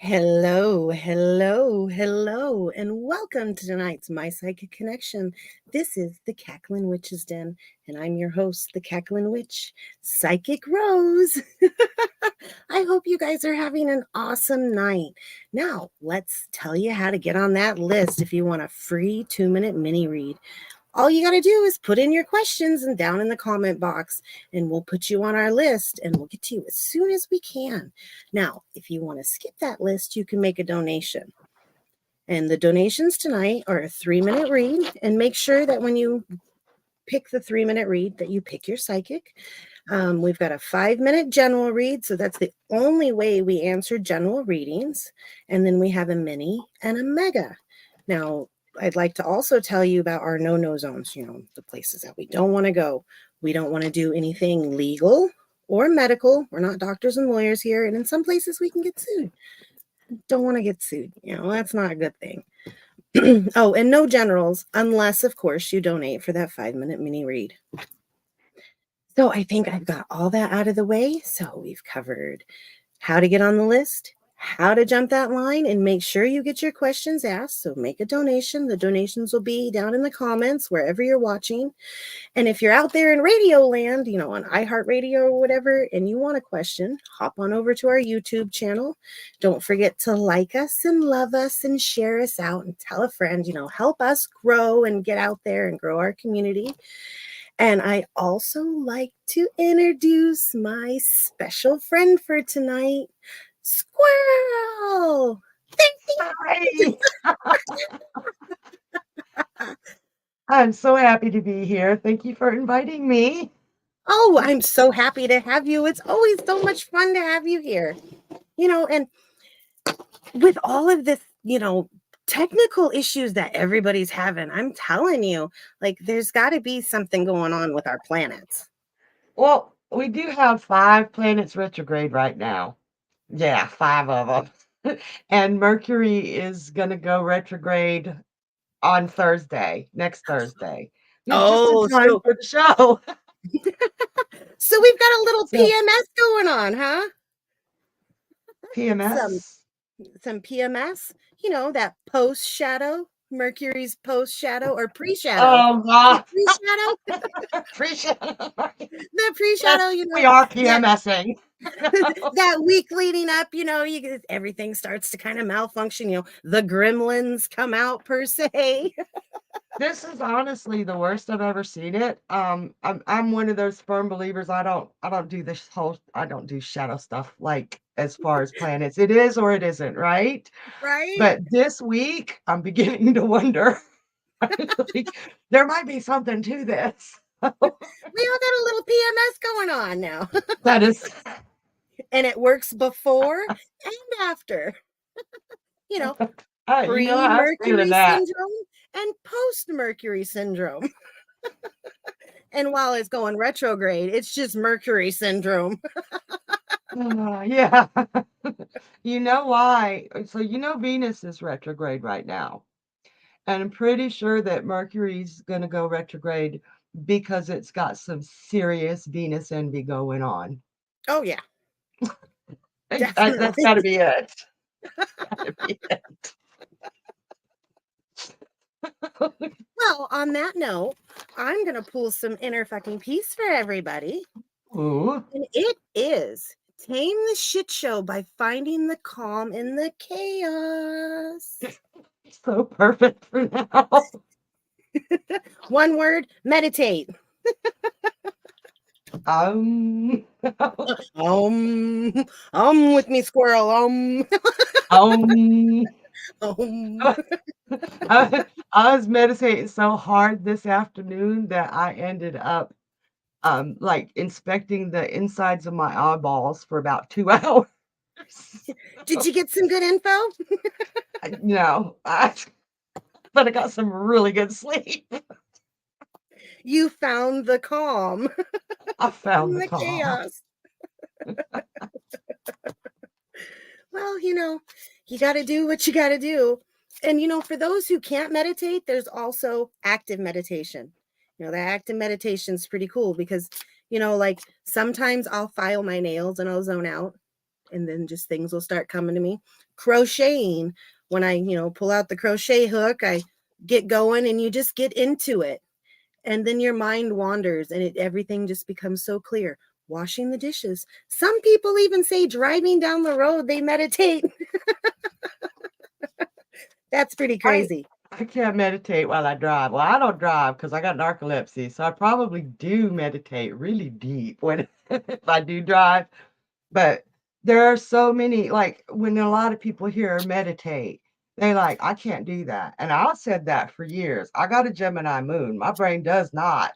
Hello, hello, hello, and welcome to tonight's My Psychic Connection. This is the Cackling Witch's Den, and I'm your host, the Cackling Witch, Psychic Rose. I hope you guys are having an awesome night. Now, let's tell you how to get on that list if you want a free 2-minute mini read. All you got to do is put in your questions and down in the comment box, and we'll put you on our list and we'll get to you as soon as we can. Now, if you want to skip that list, you can make a donation. And the donations tonight are a 3-minute read. And make sure that when you pick the 3-minute read that you pick your psychic. We've got a 5-minute general read. So that's the only way we answer general readings. And then we have a mini and a mega. Now, I'd like to also tell you about our no-no zones, the places that we don't want to go. We don't want to do anything legal or medical. We're not doctors and lawyers here. And in some places we can get sued. Don't want to get sued. That's not a good thing. Oh, and no generals, unless, of course, you donate for that 5-minute mini read. So I think I've got all that out of the way. So we've covered how to get on the list, how to jump that line, and make sure you get your questions asked. So make a donation. The donations will be down in the comments wherever you're watching. And if you're out there in radio land, on iHeartRadio or whatever, and you want a question, hop on over to our YouTube channel. Don't forget to like us and love us and share us out and tell a friend, help us grow and get out there and grow our community. And I also like to introduce my special friend for tonight, Squirrel. Hi. I'm so happy to be here. Thank you for inviting me. Oh, I'm so happy to have you. It's always so much fun to have you here. And with all of this, technical issues that everybody's having, I'm telling you, there's got to be something going on with our planets. Well, we do have 5 planets retrograde right now. Yeah, 5 of them. And Mercury is going to go retrograde on Thursday, next Thursday. Just in Oh, time for the show. so we've got a little So, PMS going on, huh? Some PMS. some PMS, that post shadow, Mercury's post shadow or pre-shadow. Oh, God. Pre-shadow, Appreciate the pre-shadow, Yes, we are that PMSing. that week leading up, everything starts to kind of malfunction, the gremlins come out per se. This is honestly the worst I've ever seen it. I'm one of those firm believers. I don't do shadow stuff like as far as planets. It is or it isn't, right? Right? But this week I'm beginning to wonder. Like, there might be something to this. We all got a little PMS going on now. That is And it works before and after. You know, I was feeling pre-Mercury that. syndrome and post-Mercury syndrome. And while it's going retrograde, it's just Mercury syndrome. Yeah. You know why? So Venus is retrograde right now. And I'm pretty sure that Mercury's going to go retrograde because it's got some serious Venus envy going on. Oh, yeah, That's definitely. got to be it. Gotta be it. Well, on that note, I'm going to pull some inner fucking peace for everybody. Ooh, And it is tame the shit show by finding the calm in the chaos. so perfect for now. One word, meditate. Um, With me, squirrel. um, Um. I was meditating so hard this afternoon that I ended up like inspecting the insides of my eyeballs for about 2 hours. Did you get some good info? No, but I got some really good sleep. You found the calm I in found the the calm. chaos. Well, you got to do what you got to do. And, for those who can't meditate, there's also active meditation. The active meditation is pretty cool because, like sometimes I'll file my nails and I'll zone out. and then just things will start coming to me. Crocheting, when I, pull out the crochet hook, I get going and you just get into it. And then your mind wanders and everything just becomes so clear. Washing the dishes. Some people even say driving down the road, they meditate. That's pretty I crazy. I can't meditate while I drive. Well, I don't drive because I got narcolepsy, so I probably do meditate really deep when if I do drive. But there are so many, like when a lot of people hear meditate, they like, I can't do that. And I said that for years. I got a Gemini moon. My brain does not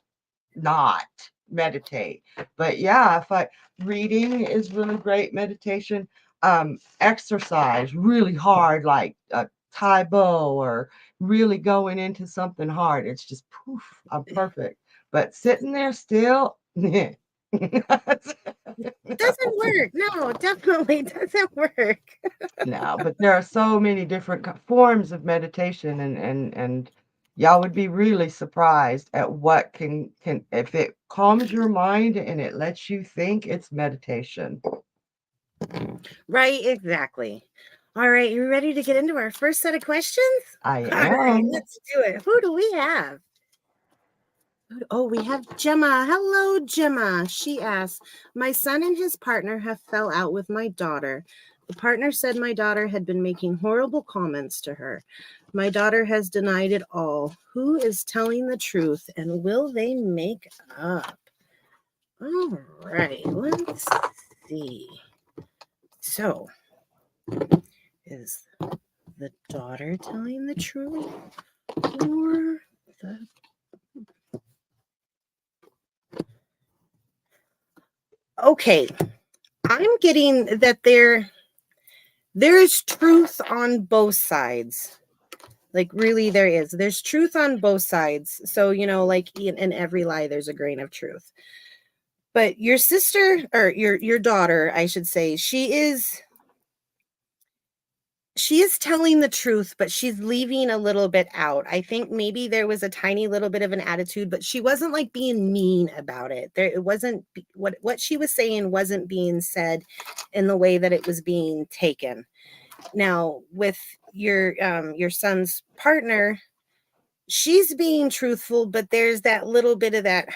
meditate. But yeah, if I reading is really great meditation. Exercise really hard, like Tai Bo or really going into something hard. It's just poof, I'm perfect. But sitting there still, Doesn't work. No, definitely doesn't work. no, but there are so many different forms of meditation, and y'all would be really surprised at what can if it calms your mind and it lets you think, it's meditation. Right, exactly. All right, you ready to get into our first set of questions? I All right, am. let's do it. Who do we have? Oh, we have Gemma. Hello, Gemma. She asks, my son and his partner have fell out with my daughter. The partner said my daughter had been making horrible comments to her. My daughter has denied it all. Who is telling the truth, and will they make up? All right, let's see. So, is the daughter telling the truth or the... Okay, I'm getting that there's truth on both sides. Like, really, there's truth on both sides. So, like in every lie there's a grain of truth. But your sister, or your daughter, I should say, she is telling the truth, but she's leaving a little bit out. I think maybe there was a tiny little bit of an attitude, but she wasn't like being mean about it. It wasn't what she was saying wasn't being said in the way that it was being taken. Now, with your son's partner, she's being truthful, but there's that little bit of that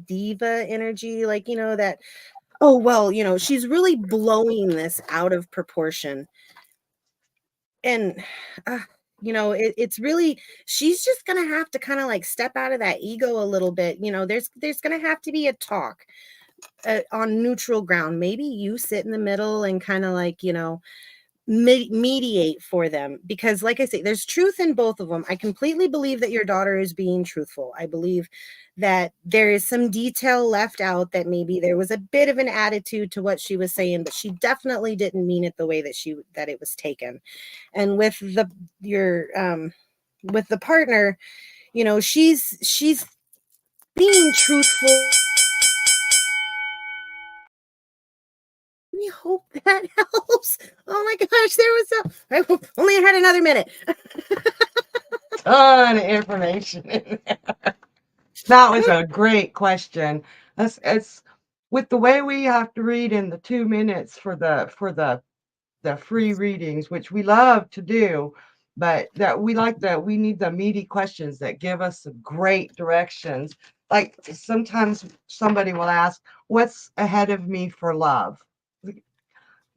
diva energy, like, that, oh, well, she's really blowing this out of proportion. And uh, it's really, she's just gonna have to kind of like step out of that ego a little bit. There's gonna have to be a talk on neutral ground. Maybe you sit in the middle and kind of like, mediate for them, because like I say, there's truth in both of them. I completely believe that your daughter is being truthful. I believe that there is some detail left out, that maybe there was a bit of an attitude to what she was saying, but she definitely didn't mean it the way that it was taken. And with the partner, she's being truthful. We hope that helps. Oh my gosh, I only had another minute. Ton of information in there. That was a great question. It's with the way we have to read in the 2 minutes for the free readings, which we love to do, but we need the meaty questions that give us some great directions. Like sometimes somebody will ask, what's ahead of me for love?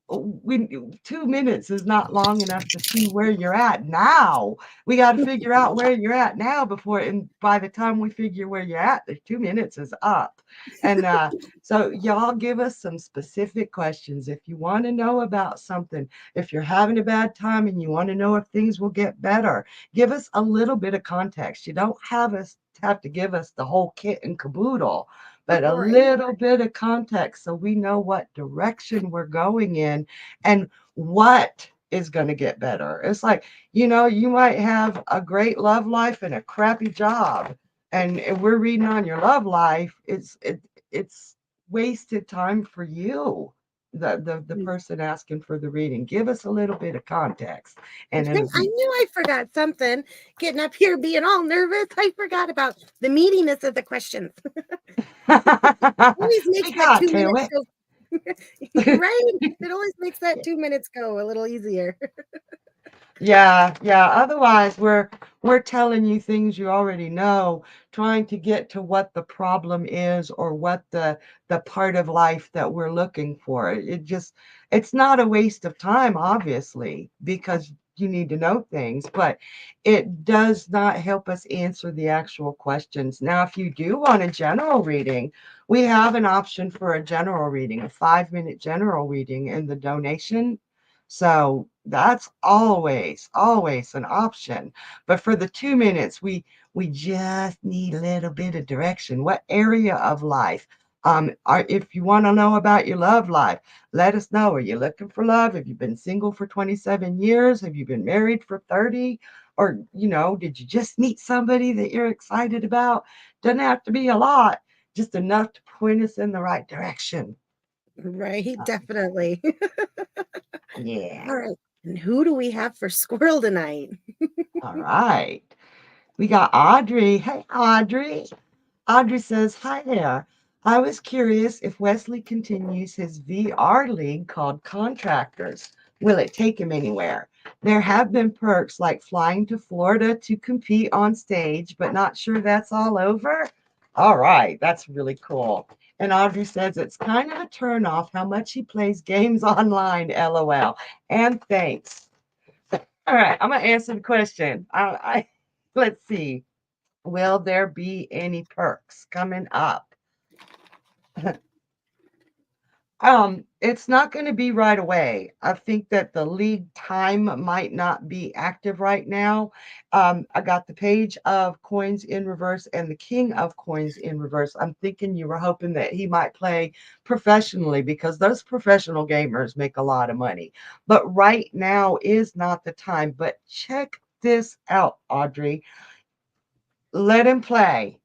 We 2 minutes is not long enough to see where you're at now. We got to figure out where you're at now and by the time we figure where you're at, the 2 minutes is up. And so y'all give us some specific questions if you want to know about something. If you're having a bad time and you want to know if things will get better, give us a little bit of context. You don't have to give us the whole kit and caboodle, but a Right. little bit of context so we know what direction we're going in and what is going to get better. It's like, you might have a great love life and a crappy job. And if we're reading on your love life, it's wasted time for you. The person asking for the reading. Give us a little bit of context and it'll I be knew I forgot something. Getting up here being all nervous, I forgot about the meatiness of the questions. Always we makes that got two to minutes it. go. Right? It always makes that 2 minutes go a little easier. Yeah, yeah. Otherwise, we're telling you things you already know, trying to get to what the problem is or what the part of life that we're looking for. It's not a waste of time, obviously, because you need to know things, but it does not help us answer the actual questions. Now, if you do want a general reading, we have an option for a general reading, a 5-minute general reading in the donation. So that's always an option. But for the 2 minutes, we just need a little bit of direction. What area of life? If you want to know about your love life, let us know. Are you looking for love? Have you been single for 27 years? Have you been married for 30? Or, did you just meet somebody that you're excited about? Doesn't have to be a lot, just enough to point us in the right direction. Right, definitely. Yeah. All right. And who do we have for squirrel tonight? All right. We got Audrey. Hey, Audrey. Audrey says, "Hi there. I was curious if Wesley continues his VR league called Contractors. Will it take him anywhere? There have been perks like flying to Florida to compete on stage, but not sure that's all over." All right, that's really cool. And Audrey says it's kind of a turnoff how much he plays games online, LOL. And thanks. All right, I'm gonna answer the question. Let's see. Will there be any perks coming up? It's not going to be right away. I think that the league time might not be active right now. I got the page of coins in reverse and the king of coins in reverse. I'm thinking you were hoping that he might play professionally because those professional gamers make a lot of money. But right now is not the time. But check this out, Audrey. Let him play.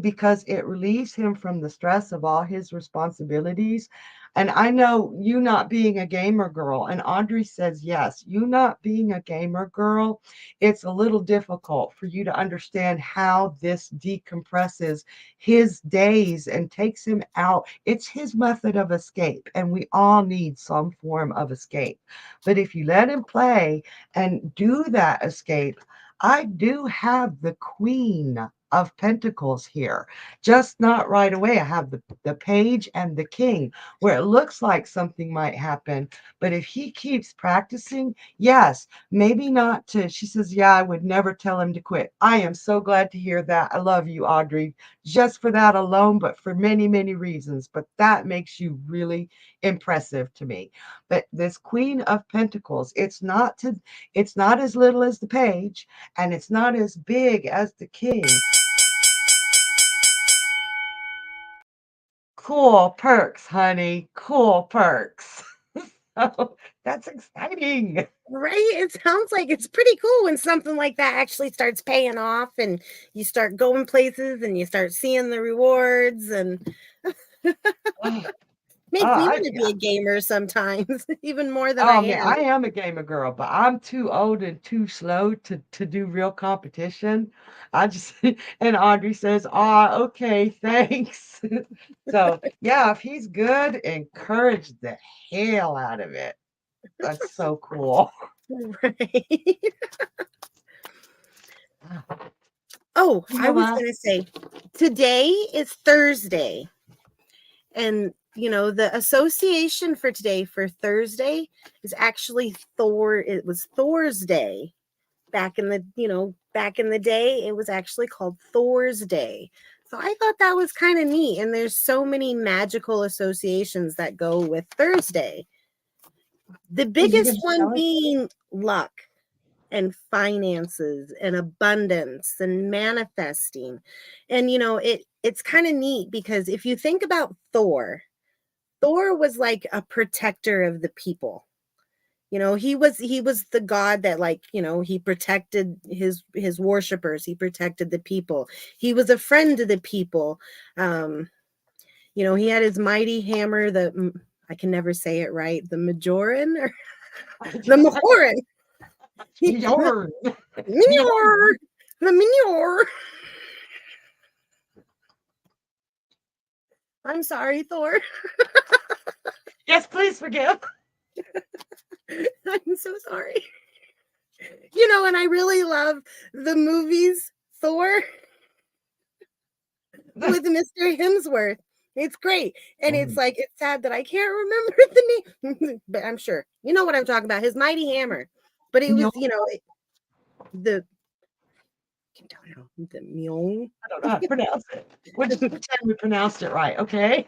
Because it relieves him from the stress of all his responsibilities. And I know you not being a gamer girl, and Audrey says yes, you not being a gamer girl, it's a little difficult for you to understand how this decompresses his days and takes him out. It's his method of escape, and we all need some form of escape. But if you let him play and do that escape, I do have the Queen of Pentacles here, just not right away. I have the Page and the King, where it looks like something might happen. But if he keeps practicing, yes, maybe not to. She says, yeah, I would never tell him to quit. I am so glad to hear that. I love you, Audrey, just for that alone, but for many, many reasons. But that makes you really impressive to me. But this Queen of Pentacles, it's not as little as the Page and it's not as big as the king. Cool perks, honey. Cool perks. So that's exciting. Right? It sounds like it's pretty cool when something like that actually starts paying off and you start going places and you start seeing the rewards and Oh, makes me want to be yeah. a gamer sometimes, even more than I Oh man, am. I am a gamer girl, but I'm too old and too slow to do real competition. I just and Audrey says, "Ah, okay, thanks." So yeah, if he's good, encourage the hell out of it. That's so cool. Right. Oh, You I know was what? going to say today is Thursday. And the association for today for Thursday is actually Thor. It was Thor's Day back in the day. It was actually called Thor's Day. So I thought that was kind of neat. And there's so many magical associations that go with Thursday. The Are you biggest gonna one tell us? being luck and finances and abundance and manifesting. And it's kind of neat because if you think about Thor was like a protector of the people. He was the god that, like, he protected his worshipers, he protected the people. He was a friend to the people. He had his mighty hammer, I can never say it right, the Majoran or the Mahoran. The Yarn. Minior, the Minior. I'm sorry, Thor. Yes, please forgive. I'm so sorry. And I really love the movies Thor with Mr. Hemsworth. It's great. And it's like, it's sad that I can't remember the name, but I'm sure. You know what I'm talking about, his mighty hammer. But it was, Mjol- the, I don't know, the Mjolnir. I don't know how to pronounce it. We'll just pretend we pronounced it right, okay?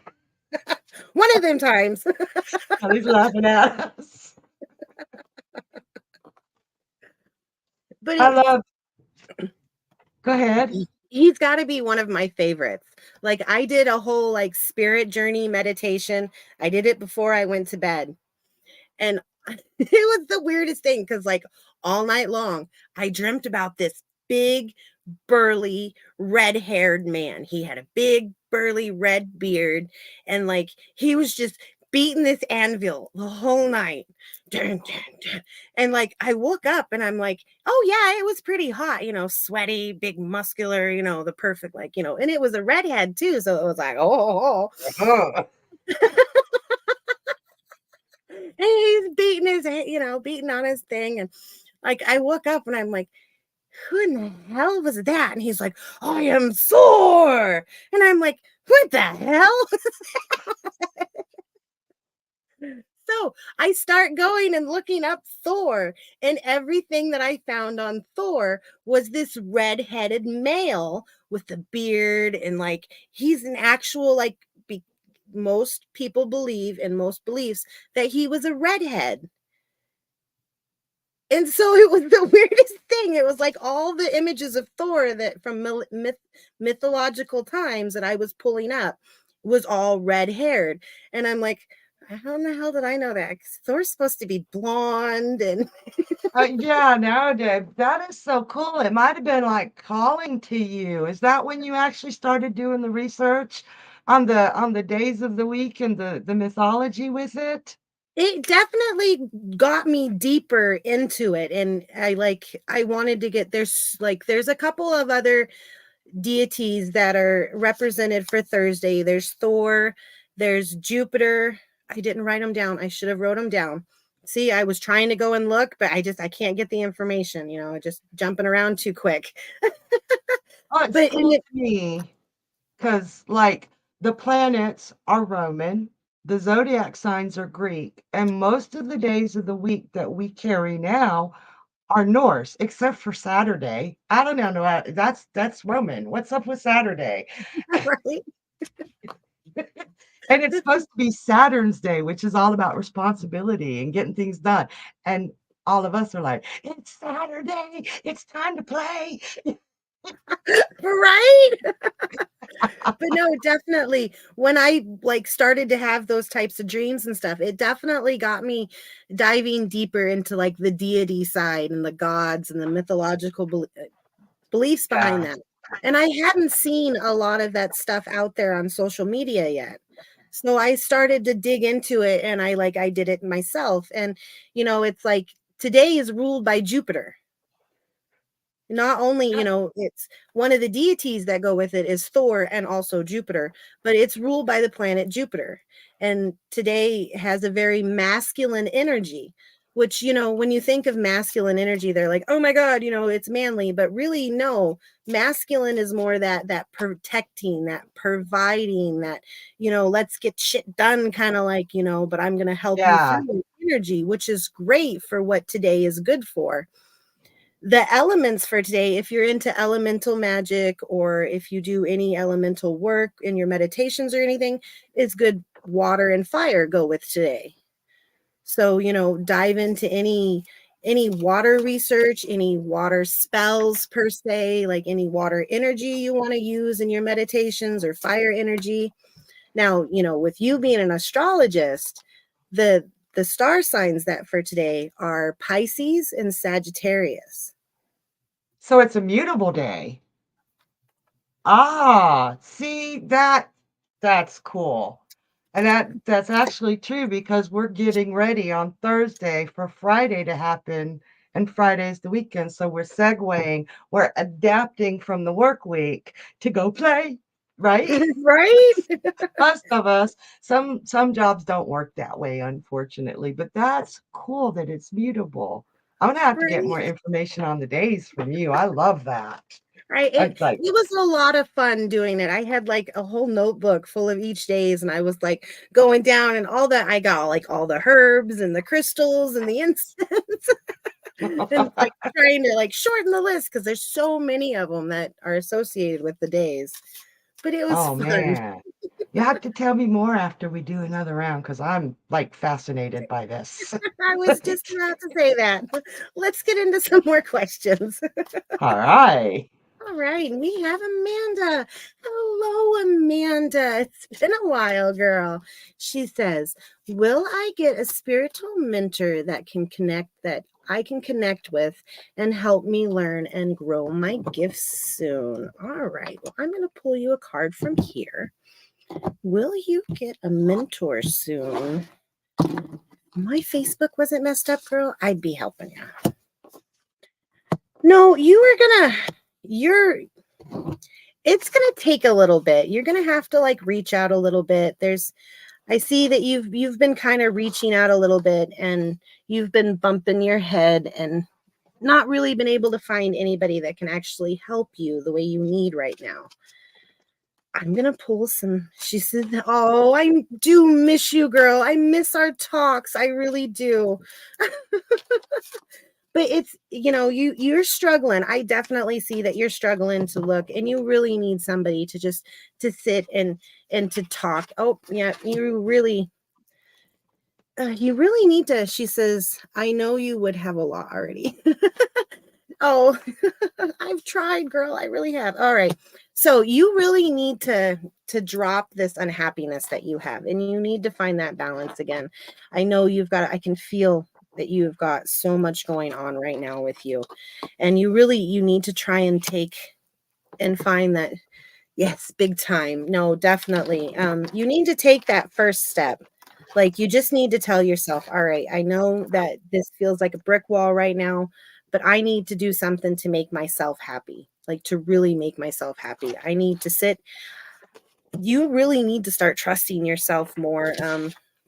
One of them times. Kelly's laughing at us. But I love, go ahead. he's got to be one of my favorites. Like, I did a whole like spirit journey meditation. I did it before I went to bed. And it was the weirdest thing because, like, all night long, I dreamt about this big, burly, red haired man. He had a big, burly, red beard. And, like, he was just beating this anvil the whole night. Dun, dun, dun. And, like, I woke up and I'm like, oh, yeah, it was pretty hot, sweaty, big, muscular, the perfect, like, and it was a redhead too. So it was like, oh. Uh-huh. And he's beating beating on his thing. And like, I woke up and I'm like, who in the hell was that? And he's like, I am Thor. And I'm like, what the hell? So I start going and looking up Thor, and everything that I found on Thor was this red-headed male with the beard, and like, he's an actual, like, most people believe in most beliefs that he was a redhead. And so it was the weirdest thing. It was like all the images of Thor that from mythological times that I was pulling up was all red haired. And I'm like, how in the hell did I know that? 'Cause Thor's supposed to be blonde and Yeah, nowadays, that is so cool. It might have been like calling to you. Is that when you actually started doing the research on the days of the week and the mythology with it? it definitely got me deeper into it. And I wanted to get there's a couple of other deities that are represented for Thursday. There's Thor, there's Jupiter. I didn't write them down. I should have wrote them down. See, I was trying to go and look, but I can't get the information, just jumping around too quick. Oh, it's But in cool it, to me because, like, the planets are Roman, the zodiac signs are Greek, and most of the days of the week that we carry now are Norse, except for Saturday. I don't know. That's Roman. What's up with Saturday? right? And it's supposed to be Saturn's day, which is all about responsibility and getting things done. And all of us are like, it's Saturday, it's time to play. Right? But no, definitely when I like started to have those types of dreams and stuff, it definitely got me diving deeper into like the deity side and the gods and the mythological beliefs behind Yeah. that. And I hadn't seen a lot of that stuff out there on social media yet. So I started to dig into it, and I did it myself. And it's like today is ruled by Jupiter. Not only, it's one of the deities that go with it is Thor and also Jupiter, but it's ruled by the planet Jupiter. And today has a very masculine energy, which, when you think of masculine energy, they're like, oh my God, it's manly. But really, no, masculine is more that protecting, that providing, that, let's get shit done, kind of like, but I'm going to help you Yeah. through energy, which is great for what today is good for. The elements for today, if you're into elemental magic or if you do any elemental work in your meditations or anything, is good. Water and fire go with today. So, dive into any water research, any water spells per se, like any water energy you want to use in your meditations or fire energy. Now, with you being an astrologist, the star signs that for today are Pisces and Sagittarius. So it's a mutable day. Ah, see that's cool. And that's actually true because we're getting ready on Thursday for Friday to happen, and Friday's the weekend, so we're segueing, we're adapting from the work week to go play. right? Right? Most of us, some jobs don't work that way, unfortunately, but that's cool that it's mutable. I'm gonna have to get more Right. information on the days from you. I love that. Right. I like, It was a lot of fun doing it. I had like a whole notebook full of each days, and I was like going down and all that. I got like all the herbs and the crystals and the incense, and like trying to like shorten the list because there's so many of them that are associated with the days. But it was oh fun. man. You have to tell me more after we do another round because I'm like fascinated by this. I was just about to say that. Let's get into some more questions. All right. All right, we have Amanda. Hello, Amanda. It's been a while, girl. She says, "Will I get a spiritual mentor that I can connect with and help me learn and grow my gifts soon?" All right. Well, I'm going to pull you a card from here. Will you get a mentor soon? My Facebook wasn't messed up, girl. I'd be helping you. No, you're it's gonna take a little bit. You're gonna have to like reach out a little bit. I see that you've been kind of reaching out a little bit, and you've been bumping your head and not really been able to find anybody that can actually help you the way you need right now. I'm gonna pull some. She said, "Oh, I do miss you, girl. I miss our talks. I really do." But it's, you're struggling. I definitely see that you're struggling to look, and you really need somebody to just to sit and to talk. Oh yeah, you really need to. She says, "I know you would have a lot already." Oh, I've tried, girl. I really have. All right. So you really need to drop this unhappiness that you have, and you need to find that balance again. I know I can feel that you've got so much going on right now with you, and you need to try and take and find that. Yes, big time. No, definitely. You need to take that first step. Like you just need to tell yourself, all right, I know that this feels like a brick wall right now, but I need to do something to make myself happy. Like to really make myself happy. I need to sit. You really need to start trusting yourself more.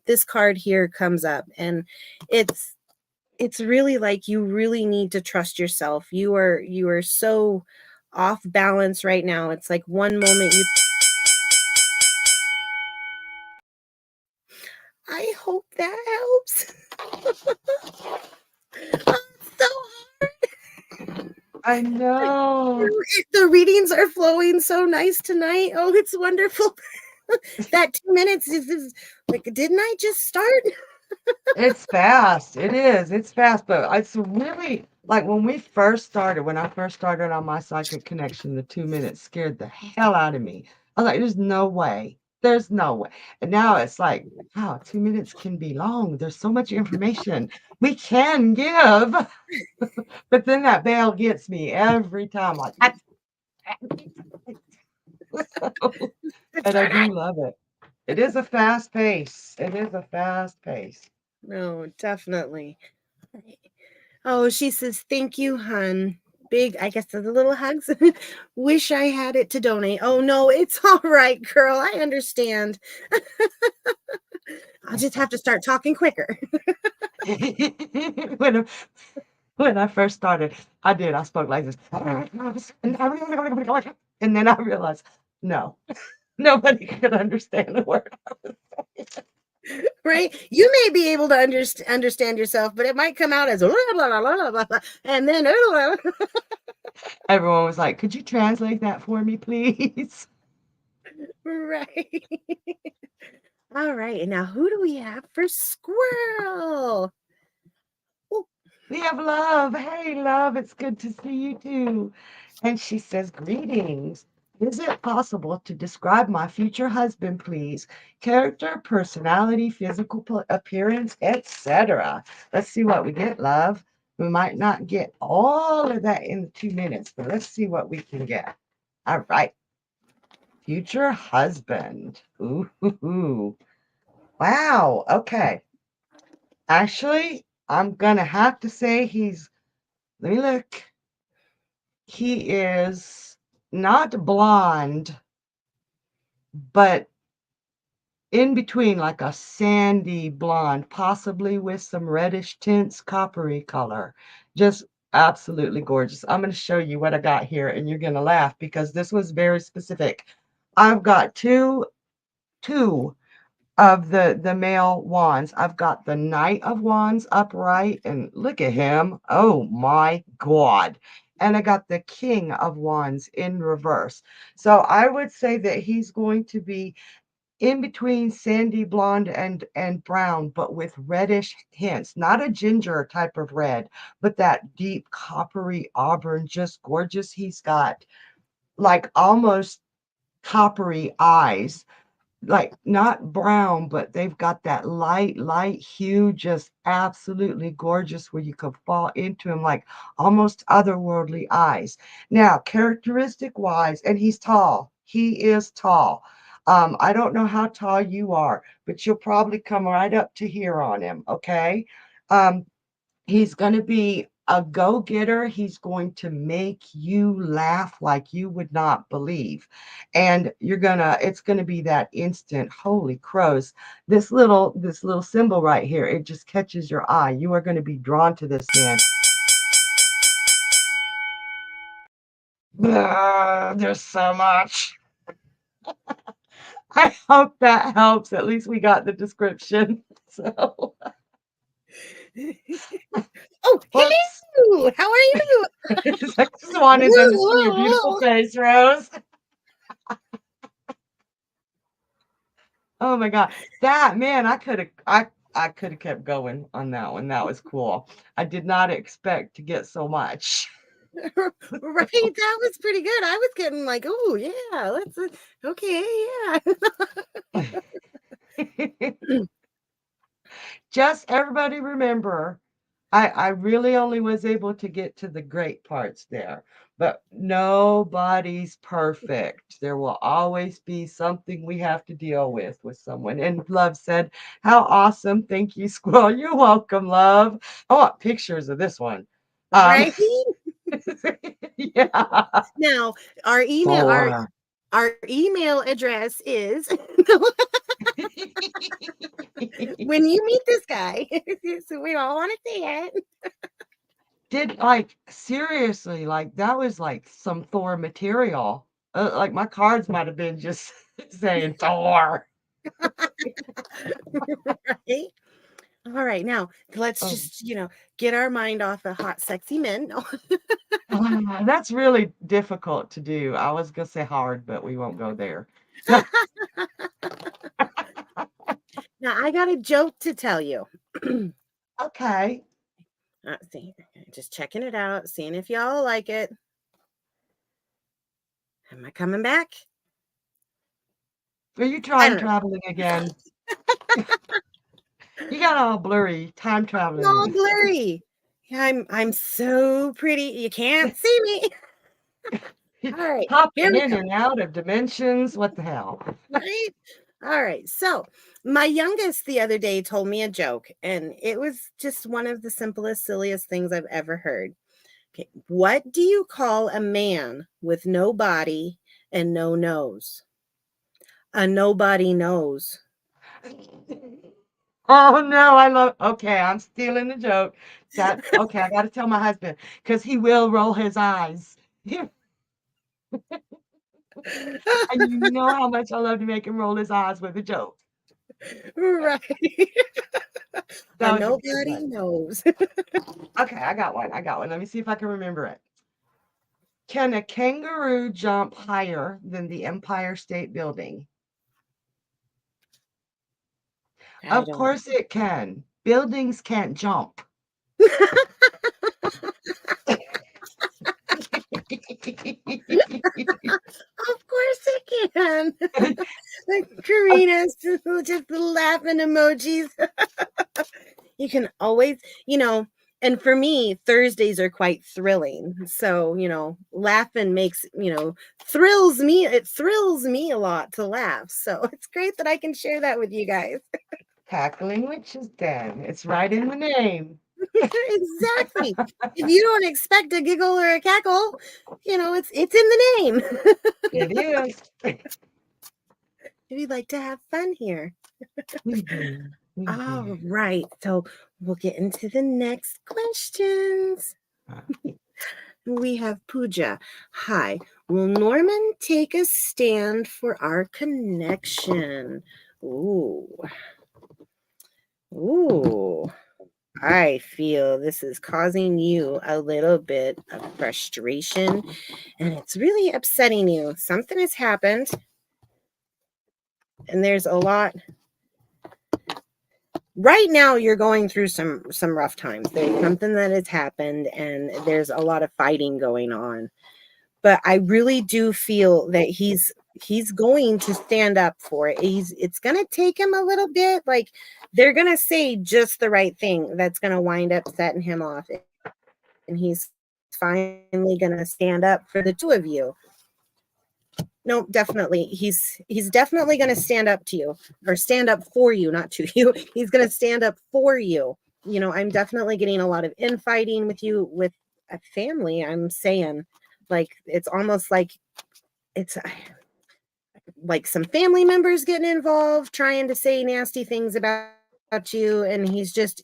This card here comes up, and it's it's really like you really need to trust yourself. You are so off balance right now. It's like one moment you I hope that helps. Oh, it's so I know. the readings are flowing so nice tonight. Oh, it's wonderful. That 2 minutes is like, didn't I just start? It's fast. It is. It's fast, but it's really like when I first started on my psychic connection, the 2 minutes scared the hell out of me. I was like, there's no way. There's no way. And now it's like, wow, 2 minutes can be long. There's so much information we can give. But then that bell gets me every time. Like, and I do love it. It is a fast pace. It is a fast pace. No, definitely. Oh, she says, "Thank you, hun." Big, I guess the little hugs. Wish I had it to donate. Oh no, it's all right, girl. I understand. I'll just have to start talking quicker. when, I, when I first started, I did. I spoke like this. And then I realized, no, nobody could understand the word. Right? You may be able to understand yourself, but it might come out as blah, blah, blah, blah, blah, blah, and then Everyone was like, could you translate that for me, please? right. All right. And now who do we have for squirrel? Oh, We have Love. Hey, Love, it's good to see you too. And she says, greetings. Is it possible to describe my future husband, please? Character, personality, physical appearance, etc. Let's see what we get, Love. We might not get all of that in the 2 minutes, but let's see what we can get. All right. Future husband. Ooh. Wow. Okay. Actually, I'm gonna have to say let me look. He is not blonde, but in between, like a sandy blonde, possibly with some reddish tints, coppery color. Just absolutely gorgeous. I'm going to show you what I got here, and you're going to laugh because this was very specific. I've got two of the male wands. I've got the Knight of Wands upright, and look at him. Oh my God. And I got the King of Wands in reverse. So I would say that he's going to be in between sandy blonde and brown, but with reddish hints. Not a ginger type of red, but that deep coppery auburn, just gorgeous. He's got like almost coppery eyes, like not brown, but they've got that light hue, just absolutely gorgeous, where you could fall into him like almost otherworldly eyes. Now, characteristic wise, and he's tall. He is tall. I don't know how tall you are, but you'll probably come right up to here on him, okay? Um, He's going to be a go-getter. He's going to make you laugh like you would not believe. And it's going to be that instant, holy crows. This little symbol right here, it just catches your eye. You are going to be drawn to this man. There's so much. I hope that helps. At least we got the description. So, Oh, whoops. hello! How are you? I just wanted them to see your beautiful face, Rose. Oh my God. That man, I could have kept going on that one. That was cool. I did not expect to get so much. Right, that was pretty good. I was getting like, oh yeah, let's okay, yeah. Just everybody remember, I really only was able to get to the great parts there, but nobody's perfect. There will always be something we have to deal with someone. And Love said, how awesome. Thank you, Squirrel. You're welcome, Love. I want pictures of this one. Right? Yeah. Now, our email our Four. our email address is when you meet this guy, so we all want to see it. Did like seriously, like that was like some Thor material. Like my cards might have been just saying Thor. Right? All right, now let's Oh, just, get our mind off of hot, sexy men. that's really difficult to do. I was gonna say hard, but we won't go there. No. Now, I got a joke to tell you. Okay. Let's see, just checking it out, seeing if y'all like it. Am I coming back? Are you I time don't know. traveling again? You got all blurry. Time It's all traveling. blurry. Yeah, I'm so pretty. You can't see me. All right, here Hopping we in go. and out of dimensions. What the hell? Right? All right. So, my youngest the other day told me a joke, and it was just one of the simplest, silliest things I've ever heard. Okay. What do you call a man with no body and no nose? A nobody knows. Oh no, I love okay, I'm stealing the joke. That okay, I gotta tell my husband because he will roll his eyes. And you know how much I love to make him roll his eyes with a joke. Right. A That was a good nobody one. knows. Okay, I got one. I got one. Let me see if I can remember it. Can a kangaroo jump higher than the Empire State Building? I Of don't. course it can. Buildings can't jump. Of course it can. Like Karina's just the laughing emojis. You can always, and for me, Thursdays are quite thrilling. So, laughing makes, thrills me. It thrills me a lot to laugh. So it's great that I can share that with you guys. Cackling witches den. It's right in the name. Exactly. If you don't expect a giggle or a cackle, it's in the name. It is. We like to have fun here. We do. We All do. right. So we'll get into the next questions. Right. We have Pooja. Hi. Will Norman take a stand for our connection? Ooh. Ooh. I feel this is causing you a little bit of frustration and it's really upsetting you. Something has happened and there's a lot right now. You're going through some rough times. There's something that has happened and there's a lot of fighting going on. But I really do feel that he's going to stand up for it. It's going to take him a little bit. Like they're going to say just the right thing that's going to wind up setting him off, and he's finally going to stand up for the two of you. No, definitely. He's definitely going to stand up to you, or stand up for you, not to you. He's going to stand up for you. You know, I'm definitely getting a lot of infighting with you with a family. I'm saying, like, it's almost it's like some family members getting involved, trying to say nasty things about you, and he's just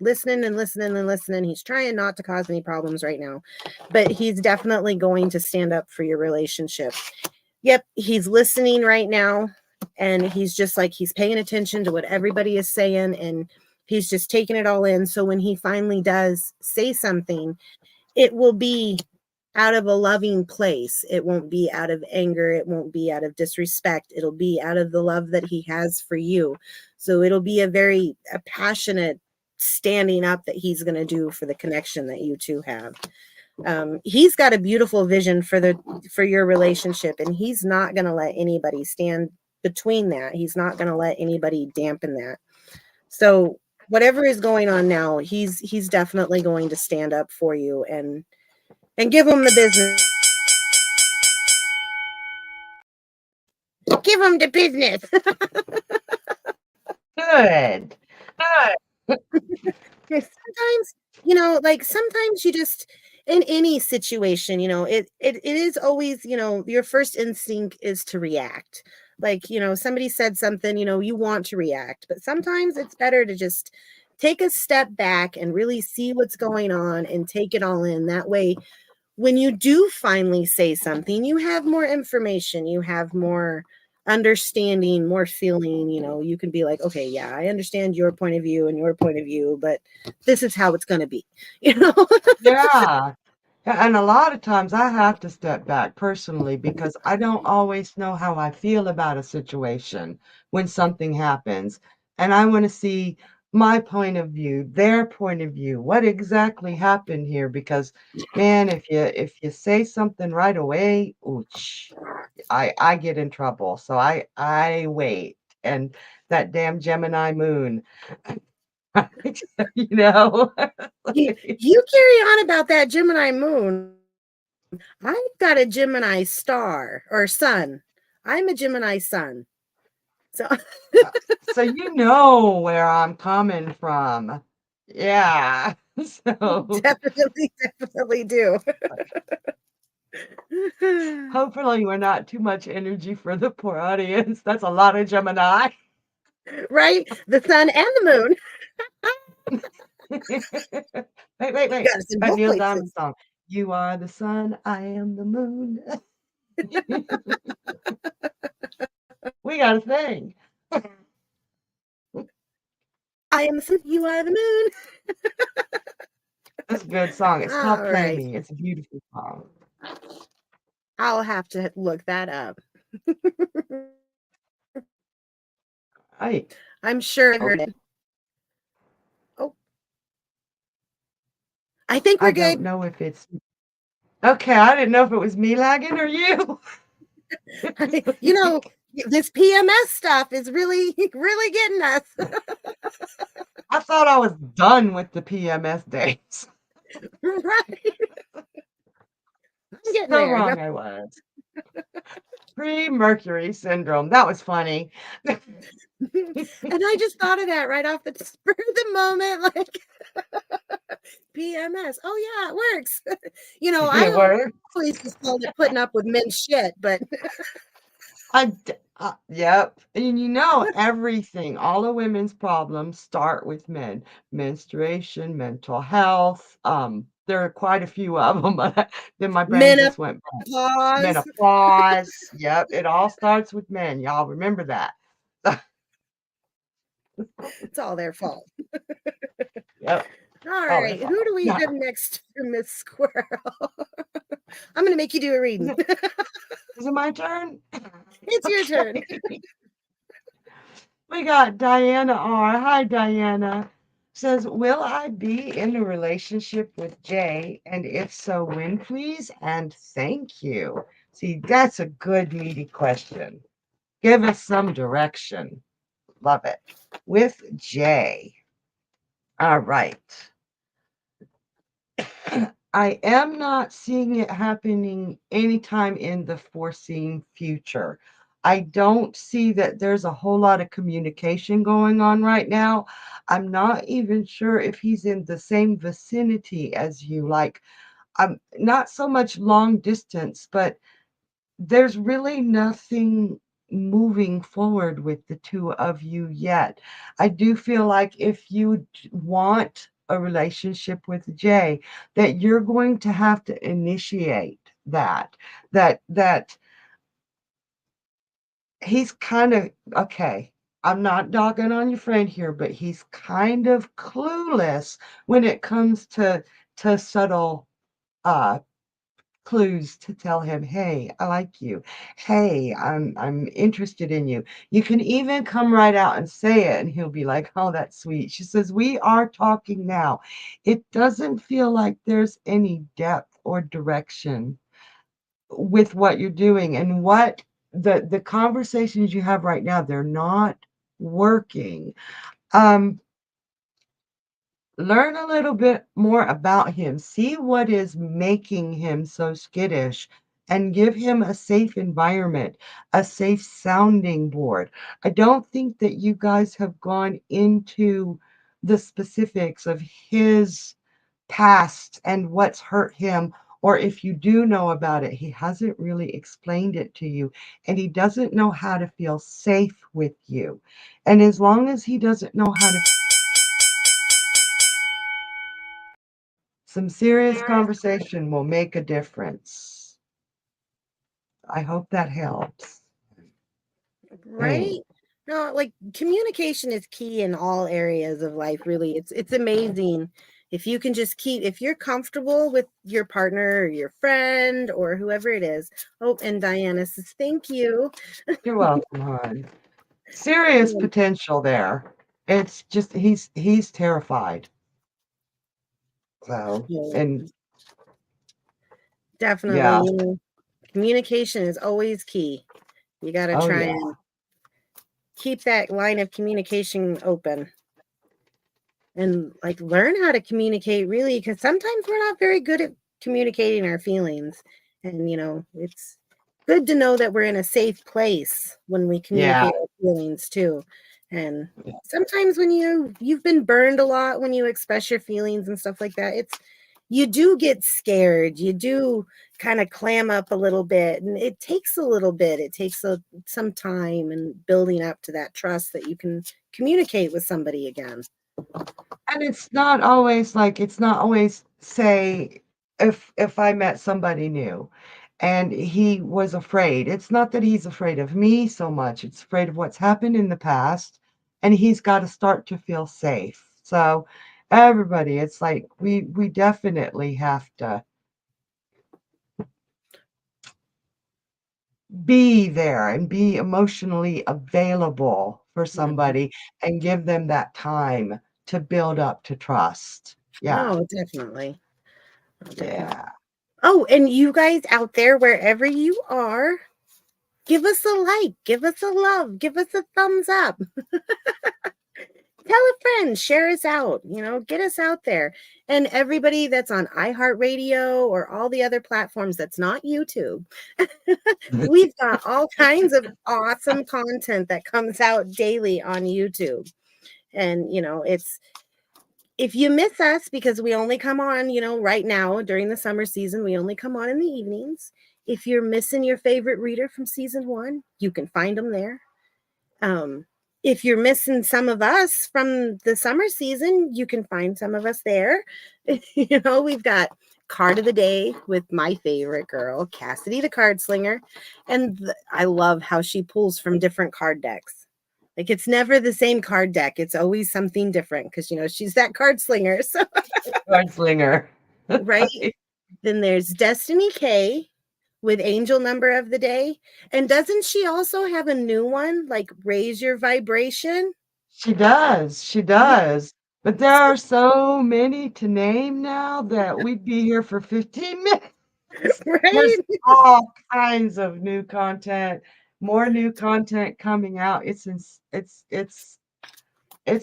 listening and listening and listening. He's trying not to cause any problems right now, but he's definitely going to stand up for your relationship. Yep, he's listening right now, and he's just like he's paying attention to what everybody is saying, and he's just taking it all in. So when he finally does say something, it will be out of a loving place. It won't be out of anger. It won't be out of disrespect. It'll be out of the love that he has for you. So it'll be a passionate standing up that he's going to do for the connection that you two have. He's got a beautiful vision for your relationship, and he's not going to let anybody stand between that. He's not going to let anybody dampen that. So whatever is going on now, he's definitely going to stand up for you and give him the business. Give him the business. Good. Sometimes, like sometimes you just in any situation, it is always, your first instinct is to react. Like, somebody said something, you want to react, but sometimes it's better to just take a step back and really see what's going on and take it all in. That way, when you do finally say something, you have more information, you have more understanding, more feeling, you can be like, okay, yeah, I understand your point of view and your point of view, but this is how it's going to be, you know? Yeah. And a lot of times I have to step back personally because I don't always know how I feel about a situation when something happens. And I want to see my point of view, their point of view, what exactly happened here. Because man, if you say something right away, ooch, I get in trouble. So I wait. And that damn Gemini moon, you know. You carry on about that Gemini moon. I've got a Gemini star or sun. I'm a Gemini sun. So So you know where I'm coming from. Yeah. So definitely do. hopefully we're not too much energy for the poor audience. That's a lot of Gemini. Right? The sun and the moon. Wait. Got us in That both Neil Diamond places. song. You are the sun, I am the moon. We got to sing. I am the sun, you are the moon. That's a good song. It's called All Play right. Me. It's a beautiful song. I'll have to look that up. Right. I'm sure I've Oh, heard it. Oh, I think I we're don't good. know if it's okay. I didn't know if it was me lagging or you. you know, this PMS stuff is really, really getting us. I thought I was done with the PMS days. Right. I'm getting So there. wrong I was. Pre-Mercury syndrome. That was funny. And I just thought of that right off the spur of the moment, like PMS. Oh yeah, it works. It I worked. always just called it putting up with men's shit, but Yep. And everything, all the women's problems start with men. Menstruation, mental health. There are quite a few of them, but then my brain just went blank. Menopause. Menopause. Yep. It all starts with men. Y'all remember that. It's all their fault. Yep. All All their right, who fault. do we Now, have next for Miss Squirrel? I'm going to make you do a is reading. it, is it my turn? It's your turn. Okay. We got Diana R. Hi, Diana. Says, will I be in a relationship with Jay? And if so, when, please? And thank you. See, that's a good, meaty question. Give us some direction. Love it. With Jay. All right. I am not seeing it happening anytime in the foreseen future. I don't see that there's a whole lot of communication going on right now. I'm not even sure if he's in the same vicinity as you. Like, I'm not so much long distance, but there's really nothing moving forward with the two of you yet. I do feel like if you want a relationship with Jay, that you're going to have to initiate that. That he's kind of okay. I'm not dogging on your friend here, but he's kind of clueless when it comes to subtle uh clues to tell him, "Hey, I like you. Hey, I'm interested in you." You can even come right out and say it, and he'll be like, "Oh, that's sweet." She says, "We are talking now." It doesn't feel like there's any depth or direction with what you're doing, and what the conversations you have right now, they're not working. Um, Learn a little bit more about him. See what is making him so skittish and give him a safe environment, a safe sounding board. I don't think that you guys have gone into the specifics of his past and what's hurt him. Or if you do know about it, he hasn't really explained it to you, and he doesn't know how to feel safe with you. And as long as he doesn't know how to, some serious conversation will make a difference. I hope that helps. Right? Hey, No, like communication is key in all areas of life, really. It's amazing. If you can just keep if you're comfortable with your partner or your friend or whoever it is. Oh, and Diana says, thank you. you're welcome, hon. Serious Um, potential there. It's just he's terrified. So, yeah, and definitely, yeah. communication is always key. You got to Oh try yeah. and keep that line of communication open and like learn how to communicate really, because sometimes we're not very good at communicating our feelings. And it's good to know that we're in a safe place when we Yeah. communicate our feelings too. And sometimes when you've been burned a lot when you express your feelings and stuff like that, you do get scared, you do kind of clam up a little bit, and it takes a little bit, it takes some time and building up to that trust that you can communicate with somebody again. And it's not always say, if I met somebody new and he was afraid, it's not that he's afraid of me so much, it's afraid of what's happened in the past, and he's got to start to feel safe. So everybody, it's like we definitely have to be there and be emotionally available for Mhm. somebody and give them that time to build up to trust. Yeah. Oh, definitely. Oh, definitely. Yeah. Oh, and you guys out there, wherever you are, give us a like, give us a love, give us a thumbs up. Tell a friend, share us out, get us out there. And everybody that's on iHeartRadio or all the other platforms that's not YouTube, we've got all kinds of awesome content that comes out daily on YouTube. And, it's if you miss us because we only come on, right now during the summer season, we only come on in the evenings. If you're missing your favorite reader from season 1, you can find them there. Um, if you're missing some of us from the summer season, you can find some of us there. We've got card of the day with my favorite girl, Cassidy the card slinger. And I love how she pulls from different card decks. Like it's never the same card deck. It's always something different because she's that card slinger. So Gunslinger. right. Then there's Destiny K with Angel Number of the Day. And doesn't she also have a new one, like Raise Your Vibration? She does. She Yeah, does. But there are so many to name now that we'd be here for 15 minutes. right? There's all kinds of new content, more new content coming out. It's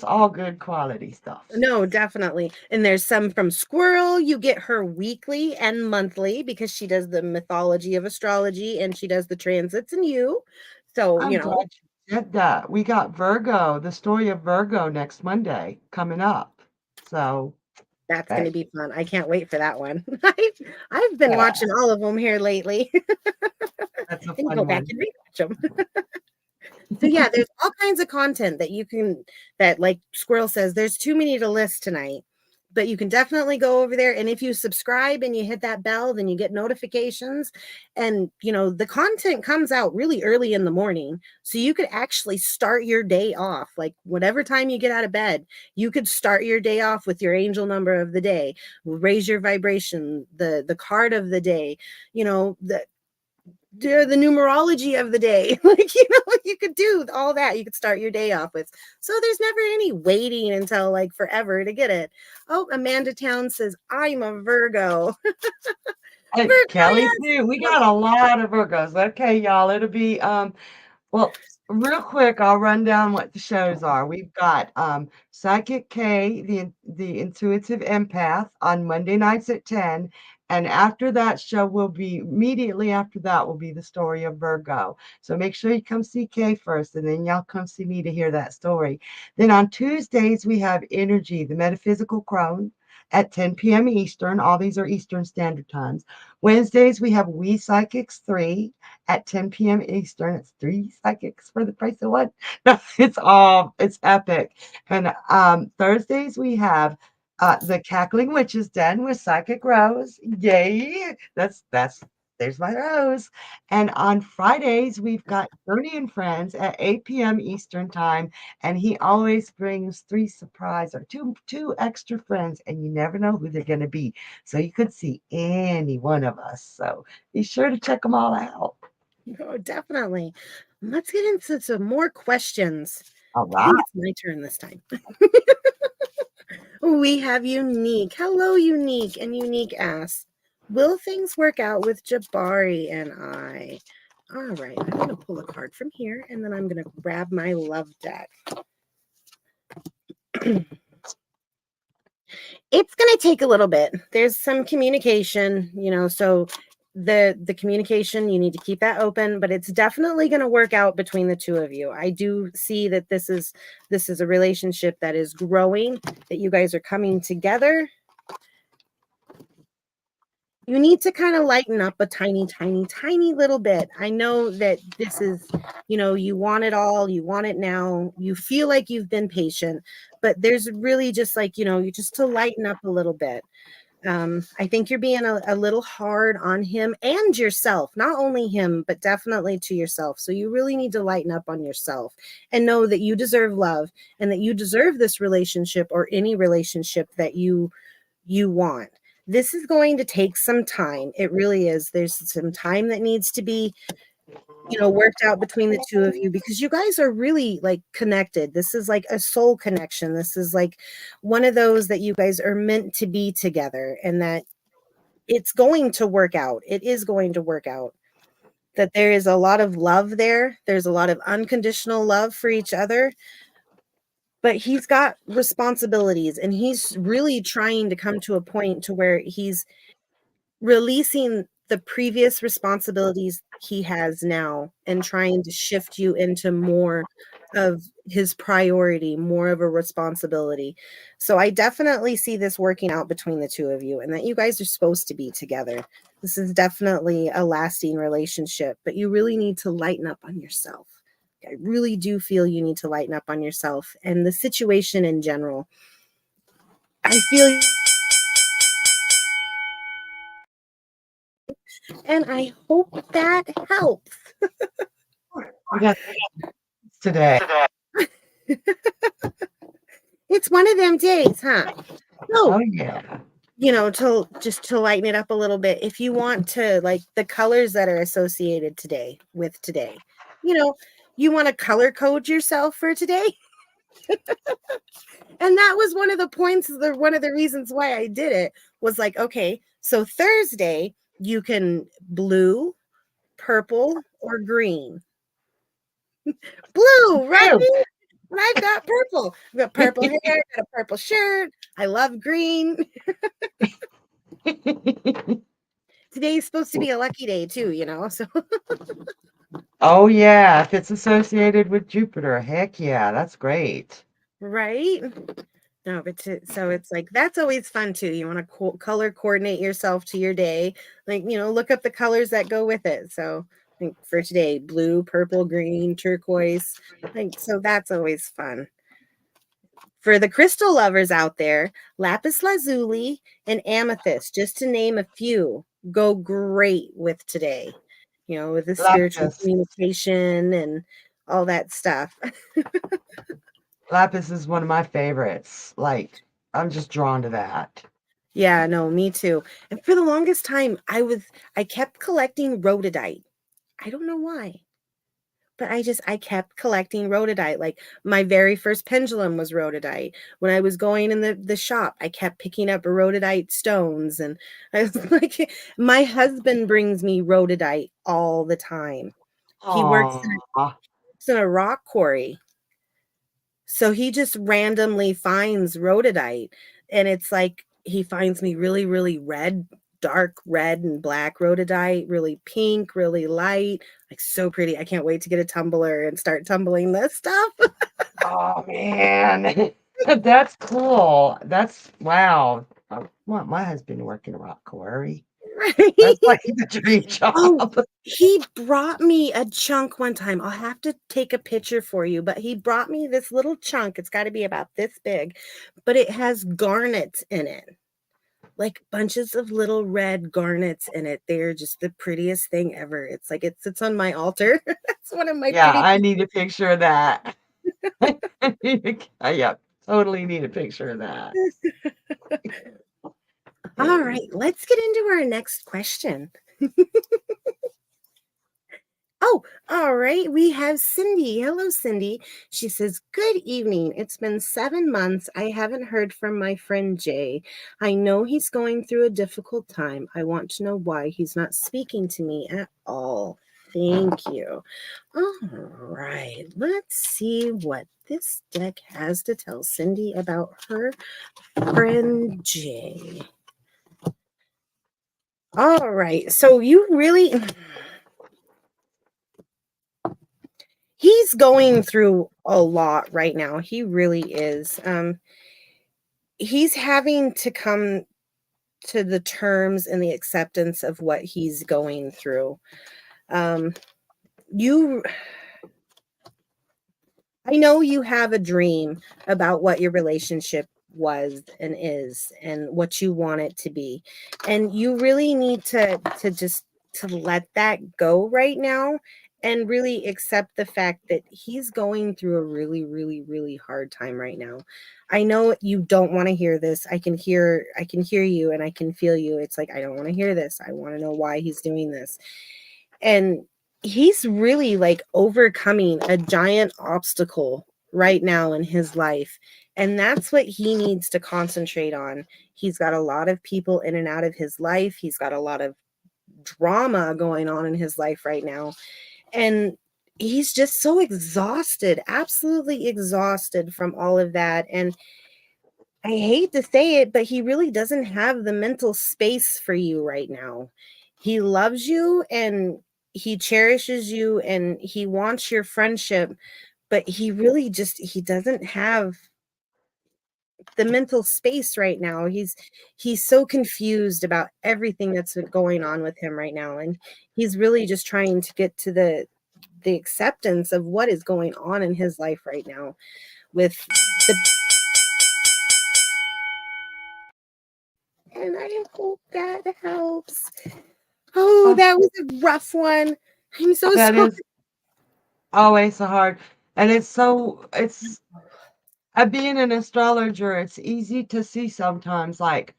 all good quality stuff. No, definitely. And there's some from Squirrel. You get her weekly and monthly because she does the mythology of astrology and she does the transits and you. So, I'm glad you said that. We got Virgo, the story of Virgo next Monday coming up. So, that's going to hey, be fun. I can't wait for that one. I've been yeah, watching all of them here lately. that's a And go fun back one. and rewatch them. So yeah, there's all kinds of content that you can that like Squirrel says, there's too many to list tonight. But you can definitely go over there and if you subscribe and you hit that bell, then you get notifications and the content comes out really early in the morning. So you could actually start your day off like whatever time you get out of bed, you could start your day off with your angel number of the day, raise your vibration, the card of the day, the numerology of the day. Like, you could do all that. You could start your day off with. So there's never any waiting until like forever to get it. Oh, Amanda Town says, I'm a Virgo. And Virgo, Kelly yes. too. We got a lot of Virgos. Okay, y'all. It'll be well, real quick, I'll run down what the shows are. We've got Psychic K, the intuitive empath on Monday nights at 10. And after that show will be immediately after that will be the story of Virgo. So make sure you come see Kay first, and then y'all come see me to hear that story. Then on Tuesdays, we have Energy, the metaphysical crone at 10 p.m. Eastern. All these are Eastern Standard Times. Wednesdays, we have We Psychics 3 at 10 p.m. Eastern. It's 3 psychics for the price of one. No, it's epic. And Thursdays, we have the Cackling Witches Den with Psychic Rose. Yay! There's my Rose. And on Fridays, we've got Bernie and Friends at 8 p.m. Eastern Time. And he always brings 3 surprise or two extra friends, and you never know who they're going to be. So you could see any one of us. So be sure to check them all out. Oh, definitely. Let's get into some more questions. All I right. think it's my turn this time. We have Unique. Hello, Unique. And Unique asks, will things work out with Jabari and I? All right, I'm going to pull a card from here and then I'm going to grab my love deck. It's going to take a little bit. There's some communication, so the communication, you need to keep that open, but it's definitely going to work out between the two of you. I do see that this is a relationship that is growing, that you guys are coming together. You need to kind of lighten up a tiny, tiny, tiny little bit. I know that this is, you want it all, you want it now, you feel like you've been patient, but there's really just like, you just to lighten up a little bit. I think you're being a little hard on him and yourself, not only him, but definitely to yourself. So you really need to lighten up on yourself and know that you deserve love and that you deserve this relationship or any relationship that you want. This is going to take some time. It really is. There's some time that needs to be, worked out between the two of you because you guys are really like connected. This is like a soul connection. This is like one of those that you guys are meant to be together and that it's going to work out. It is going to work out. That there is a lot of love there. There's a lot of unconditional love for each other. But he's got responsibilities and he's really trying to come to a point to where he's releasing the previous responsibilities he has now and trying to shift you into more of his priority, more of a responsibility. So I definitely see this working out between the two of you, and that you guys are supposed to be together. This is definitely a lasting relationship, but you really need to lighten up on yourself. I really do feel you need to lighten up on yourself and the situation in general. I feel, and I hope that helps. We got today. It's one of them days, huh? Oh So, yeah. to just to lighten it up a little bit, if you want to, like, the colors that are associated today with today, you know, you want to color code yourself for today. And that was one of the points, one of the reasons why I did it was like, okay, so Thursday you can blue, purple, or green. Blue, right? Ew. And I've got purple. I've got purple hair, I've got a purple shirt. I love green. Today's supposed to be a lucky day too. So Oh yeah, if it's associated with Jupiter, heck yeah, that's great. right? No, but so it's like that's always fun too. You want to color coordinate yourself to your day, like look up the colors that go with it. So, like for today, blue, purple, green, turquoise. Like so, that's always fun. For the crystal lovers out there, lapis lazuli and amethyst, just to name a few, go great with today. With the spiritual Lapis. communication and all that stuff. Lapis is one of my favorites. Like, I'm just drawn to that. Yeah, no, me too. And for the longest time, I kept collecting rhododite. I don't know why, but I kept collecting rhododite. Like my very first pendulum was rhododite. When I was going in the shop, I kept picking up rhododite stones, and I was like, my husband brings me rhododite all the time. He Aw. works in a rock quarry. So he just randomly finds rhododite, and it's like he finds me really, really red, dark red and black rhododite, really pink, really light, like so pretty. I can't wait to get a tumbler and start tumbling this stuff. Oh man. That's cool. That's wow. I want my husband to work in a rock quarry. That's Right? like the dream Oh, job. he brought me a chunk one time. I'll have to take a picture for you, but he brought me this little chunk. It's got to be about this big, but it has garnets in it. Like bunches of little red garnets in it. They're just the prettiest thing ever. It's like it sits on my altar. That's one of my Yeah, pretty I need a picture of that. Yeah, totally need a picture of that. All right, let's get into our next question. Oh, all right. We have Cindy. Hello, Cindy. She says, "Good evening. It's been 7 months. I haven't heard from my friend Jay. I know he's going through a difficult time. I want to know why he's not speaking to me at all. Thank you." All right. Let's see what this deck has to tell Cindy about her friend Jay. All right. So you really he's going through a lot right now. He really is. He's having to come to the terms and the acceptance of what he's going through. Um, you, I know you have a dream about what your relationship was and is, and what you want it to be, and you really need to just to let that go right now and really accept the fact that he's going through a really, really, really hard time right now. I know you don't want to hear this. I can hear you, and I can feel you. It's like, I don't want to hear this. I want to know why he's doing this. And he's really like overcoming a giant obstacle right now in his life. And that's what he needs to concentrate on. He's got a lot of people in and out of his life. He's got a lot of drama going on in his life right now. And he's just so exhausted, absolutely exhausted from all of that. And I hate to say it, but he really doesn't have the mental space for you right now. He loves you and he cherishes you and he wants your friendship, but he really just he doesn't have the mental space right now. He's so confused about everything that's going on with him right now, and he's really just trying to get to the acceptance of what is going on in his life right now with the and I hope that helps. Oh, Oh, that was a rough one. I'm so that sorry. is always so hard. And it's being an astrologer, it's easy to see sometimes, like,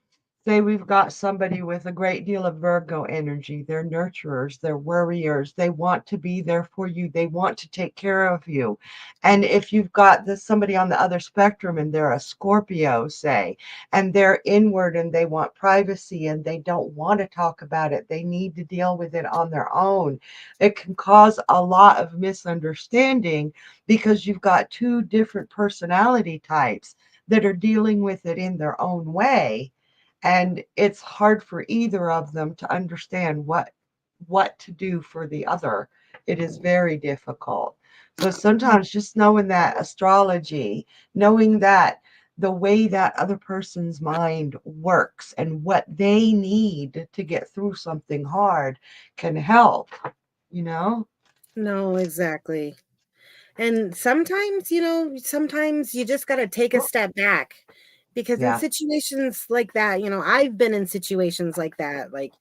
say we've got somebody with a great deal of Virgo energy. They're nurturers, they're worriers, they want to be there for you, they want to take care of you. And if you've got this somebody on the other spectrum and they're a Scorpio, say, and they're inward and they want privacy and they don't want to talk about it, they need to deal with it on their own. It can cause a lot of misunderstanding because you've got two different personality types that are dealing with it in their own way. And it's hard for either of them to understand what to do for the other. It is very difficult. So sometimes just knowing that astrology, knowing that the way that other person's mind works and what they need to get through something hard can help, you know? No, exactly. And sometimes, sometimes you just got to take a step back because in Yeah, situations like that, I've been in situations like that. Like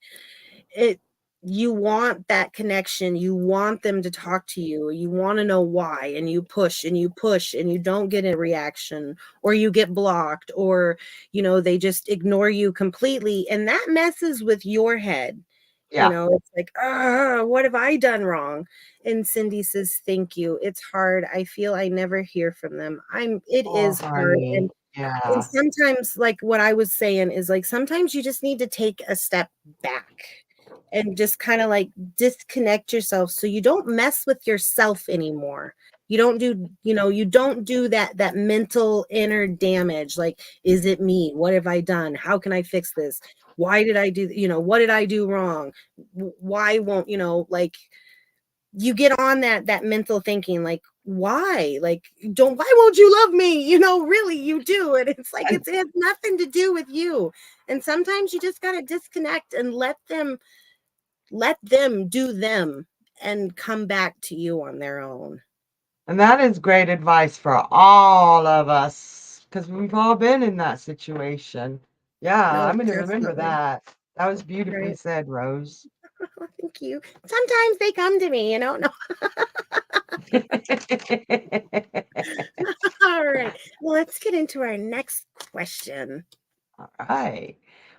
it, you want that connection, you want them to talk to you, you want to know why, and you push and you push and you don't get a reaction, or you get blocked, or, they just ignore you completely. And that messes with your head. yeah. It's like, what have I done wrong? And Cindy says, thank you. It's hard. I feel I never hear from them. It Oh, is hard. honey. And Yeah. sometimes, like what I was saying is like sometimes you just need to take a step back and just kind of like disconnect yourself so you don't mess with yourself anymore. You don't do that mental inner damage. Like, is it me? What have I done? How can I fix this? Why did I do, what did I do wrong? Why won't, like you get on that mental thinking, like, why, like, don't why won't you love me, really you do, and it's like And it has nothing to do with you. And sometimes you just got to disconnect and let them do them and come back to you on their own. and that is great advice for all of us because we've all been in that situation. Yeah, No, I'm going to remember definitely. that. That was beautifully Right. said, Rose. Oh, thank you. Sometimes they come to me, no. All right, well, let's get into our next question. All right.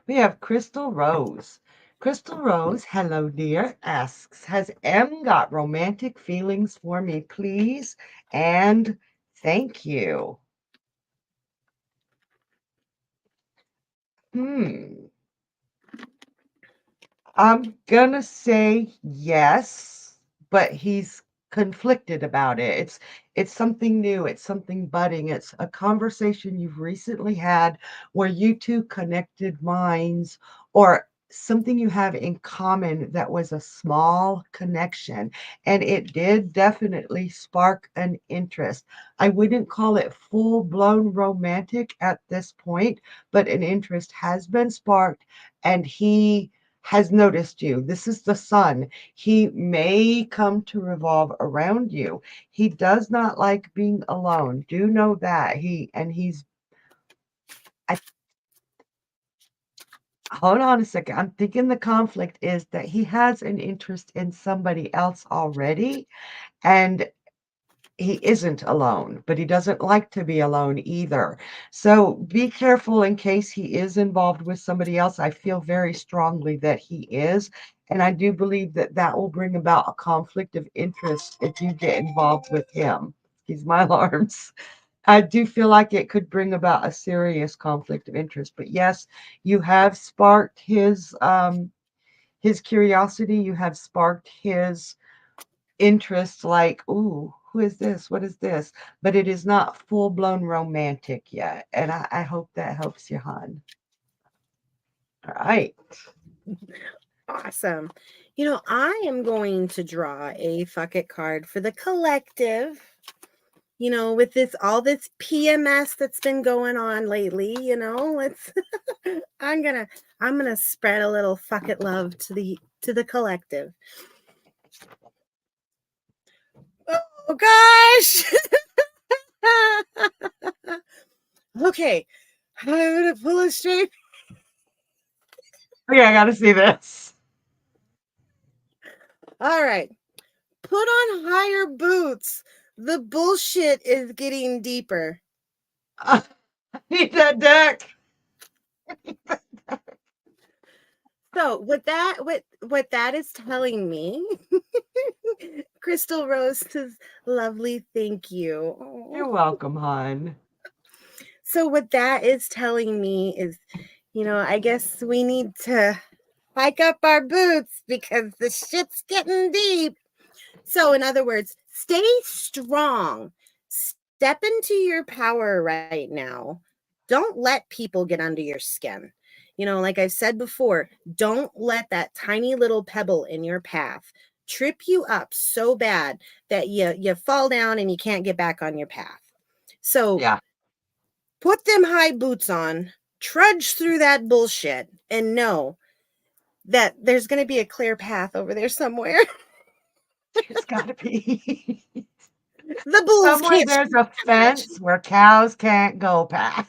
We have Crystal Rose. Crystal Rose, hello dear, asks, has M got romantic feelings for me, please? And thank you. Hmm. I'm gonna say yes, but he's conflicted about it. It's something new, it's something budding, it's a conversation you've recently had where you two connected minds or something you have in common that was a small connection. And it did definitely spark an interest. I wouldn't call it full-blown romantic at this point, but an interest has been sparked, and he has noticed you. This is the sun. He may come to revolve around you. He does not like being alone. Do know that. I hold on a second. I'm thinking the conflict is that he has an interest in somebody else already, and he isn't alone, but he doesn't like to be alone either. So be careful in case he is involved with somebody else. I feel very strongly that he is. And I do believe that that will bring about a conflict of interest if you get involved with him. He's my alarms. I do feel like it could bring about a serious conflict of interest. But yes, you have sparked his curiosity. You have sparked his interest, like, ooh, who is this? What is this? But it is not full blown romantic yet. And I hope that helps you, hon. All right. Awesome. I am going to draw a fuck it card for the collective. with this all this PMS that's been going on lately, let's I'm gonna I'm gonna spread a little fuck it love to the collective. Oh gosh. Okay, I'm gonna pull it straight. Okay, I gotta see this. All right, put on higher boots. The bullshit is getting deeper. I need that deck. So what that is telling me, Crystal Rose says, lovely, thank you. You're Aw. welcome, hon. So what that is telling me is, I guess we need to hike up our boots because the shit's getting deep. So in other words, stay strong. Step into your power right now. Don't let people get under your skin. Like I've said before, don't let that tiny little pebble in your path trip you up so bad that you fall down and you can't get back on your path. So Yeah. put them high boots on, trudge through that bullshit, and know that there's going to be a clear path over there somewhere. There's gotta be. The bulls Somewhere can't there's shoot a that much, fence where cows can't go past.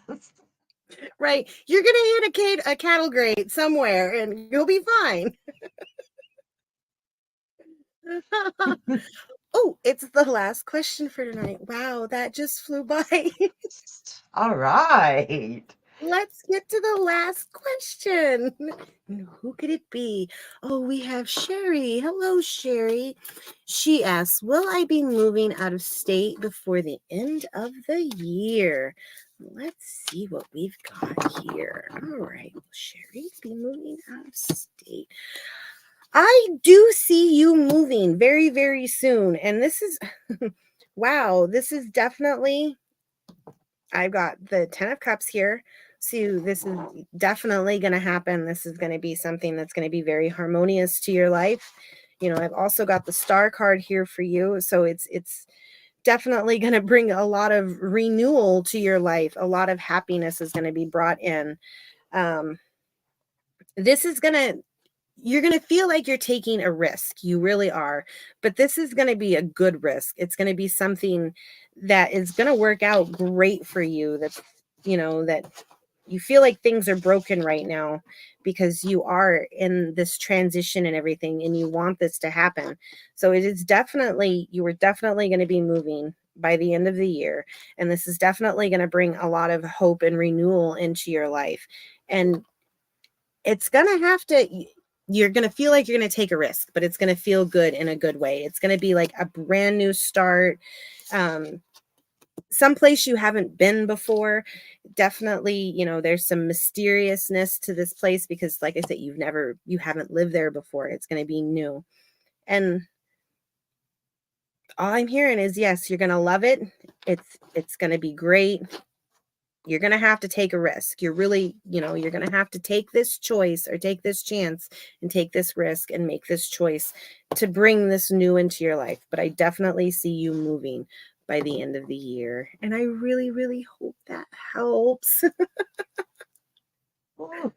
right? You're going to hit a cattle grate somewhere and you'll be fine. Oh, it's the last question for tonight. Wow, that just flew by. All right. Let's get to the last question. Who could it be? Oh, we have Sherry. Hello, Sherry. She asks, will I be moving out of state before the end of the year? Let's see what we've got here. All right. Will Sherry be moving out of state? I do see you moving very, very soon. And this is, wow, this is definitely, I've got the 10 of Cups here. So this is definitely going to happen. This is going to be something that's going to be very harmonious to your life. I've also got the Star card here for you. So it's definitely going to bring a lot of renewal to your life. A lot of happiness is going to be brought in. This is going to You're going to feel like you're taking a risk. You really are. But this is going to be a good risk. It's going to be something that is going to work out great for you. That you feel like things are broken right now because you are in this transition and everything, and you want this to happen. So you are definitely going to be moving by the end of the year. And this is definitely going to bring a lot of hope and renewal into your life. And it's going to have to, you're going to feel like you're going to take a risk, but it's going to feel good in a good way. It's going to be like a brand new start. Someplace you haven't been before. Definitely, there's some mysteriousness to this place because, like I said, you haven't lived there before. It's going to be new. And all I'm hearing is, yes, you're going to love it. It's going to be great. You're going to have to take a risk. You're really, you're going to have to take this choice or take this chance and take this risk and make this choice to bring this new into your life. But I definitely see you moving by the end of the year. And I really, really hope that helps. Ooh,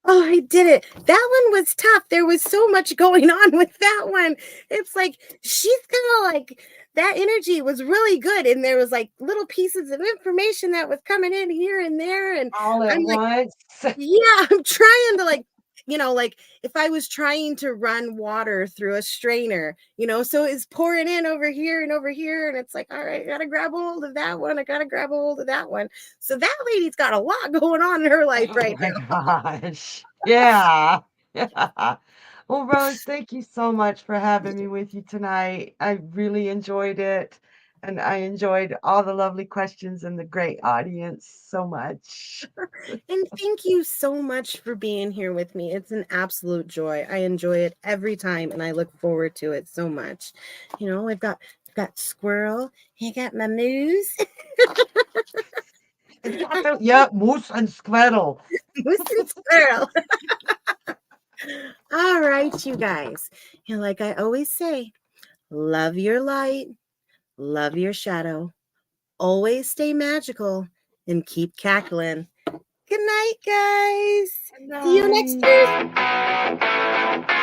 Oh, I did it. That one was tough. There was so much going on with that one. It's like she's kind of like that energy was really good. And there was like little pieces of information that was coming in here and there. And all at I'm like, once. yeah, I'm trying to like if I was trying to run water through a strainer, so it's pouring in over here and over here. And it's like, all right, I got to grab a hold of that one. I got to grab a hold of that one. So that lady's got a lot going on in her life Oh right my now. gosh. Yeah. Yeah. Well, Rose, thank you so much for having me with you tonight. I really enjoyed it. And I enjoyed all the lovely questions and the great audience so much. And thank you so much for being here with me. It's an absolute joy. I enjoy it every time and I look forward to it so much. I've got squirrel. I got my moose. Yep, moose and squirrel. Moose and squirrel. All right, you guys. Like I always say, love your light, love your shadow, always stay magical, and keep cackling. Good night, guys. Good See you next night. Thursday.